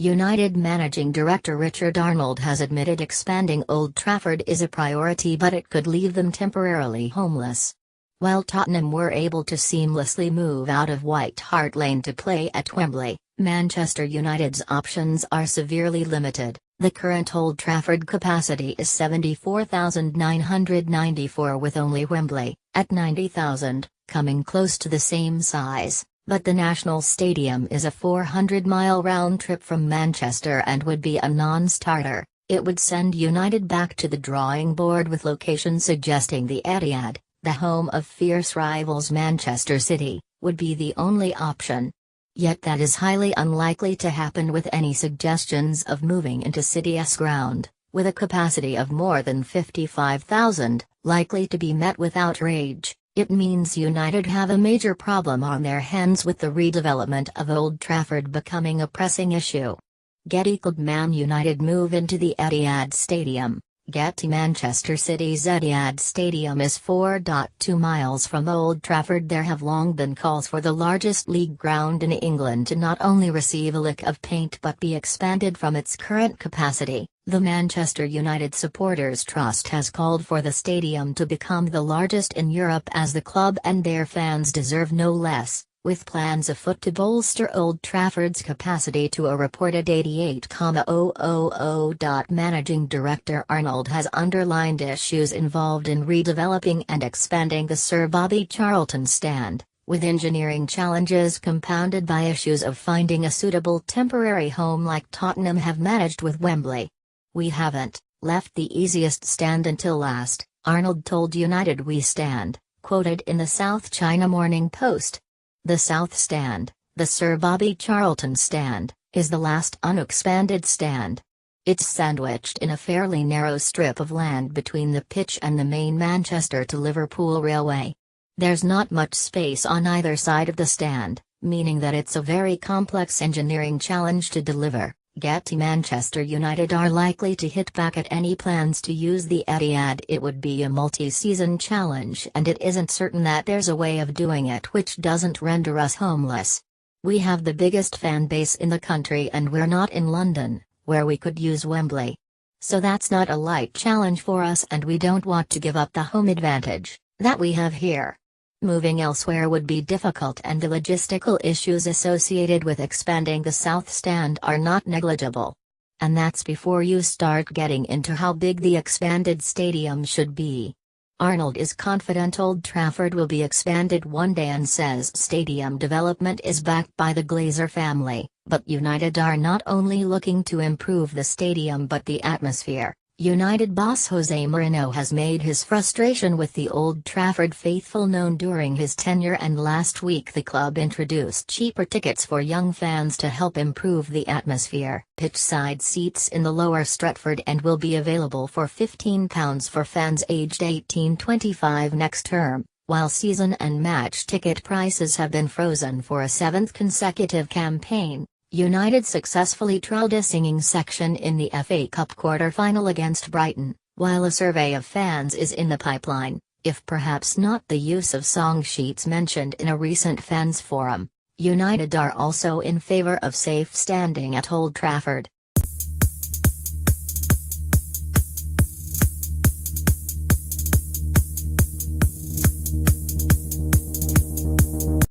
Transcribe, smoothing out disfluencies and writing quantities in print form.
United Managing Director Richard Arnold has admitted expanding Old Trafford is a priority, but it could leave them temporarily homeless. While Tottenham were able to seamlessly move out of White Hart Lane to play at Wembley, Manchester United's options are severely limited. The current Old Trafford capacity is 74,994, with only Wembley, at 90,000, coming close to the same size. But the National Stadium is a 400-mile round trip from Manchester and would be a non-starter. It would send United back to the drawing board, with locations suggesting the Etihad, the home of fierce rivals Manchester City, would be the only option. Yet that is highly unlikely to happen, with any suggestions of moving into City's ground, with a capacity of more than 55,000, likely to be met with outrage. It means United have a major problem on their hands, with the redevelopment of Old Trafford becoming a pressing issue. Getty. Could Man United move into the Etihad Stadium? Getty. Manchester City's Etihad Stadium is 4.2 miles from Old Trafford. There have long been calls for the largest league ground in England to not only receive a lick of paint but be expanded from its current capacity. The Manchester United Supporters Trust has called for the stadium to become the largest in Europe, as the club and their fans deserve no less, with plans afoot to bolster Old Trafford's capacity to a reported 88,000. Managing Director Arnold has underlined issues involved in redeveloping and expanding the Sir Bobby Charlton stand, with engineering challenges compounded by issues of finding a suitable temporary home like Tottenham have managed with Wembley. "We haven't left the easiest stand until last," Arnold told United We Stand, quoted in the South China Morning Post. The South Stand, the Sir Bobby Charlton stand, is the last unexpanded stand. It's sandwiched in a fairly narrow strip of land between the pitch and the main Manchester to Liverpool railway. There's not much space on either side of the stand, meaning that it's a very complex engineering challenge to deliver. Getty. Manchester United are likely to hit back at any plans to use the Etihad. It would be a multi-season challenge, and it isn't certain that there's a way of doing it which doesn't render us homeless. We have the biggest fan base in the country, and we're not in London, where we could use Wembley. So that's not a light challenge for us, and we don't want to give up the home advantage that we have here. Moving elsewhere would be difficult, and the logistical issues associated with expanding the South Stand are not negligible. And that's before you start getting into how big the expanded stadium should be. Arnold is confident Old Trafford will be expanded one day and says stadium development is backed by the Glazer family, but United are not only looking to improve the stadium but the atmosphere. United boss Jose Mourinho has made his frustration with the Old Trafford faithful known during his tenure, and last week the club introduced cheaper tickets for young fans to help improve the atmosphere. Pitchside seats in the lower Stretford end will be available for £15 for fans aged 18-25 next term, while season and match ticket prices have been frozen for a seventh consecutive campaign. United successfully trialled a singing section in the FA Cup quarter-final against Brighton, while a survey of fans is in the pipeline, if perhaps not the use of song sheets mentioned in a recent fans forum. United are also in favour of safe standing at Old Trafford.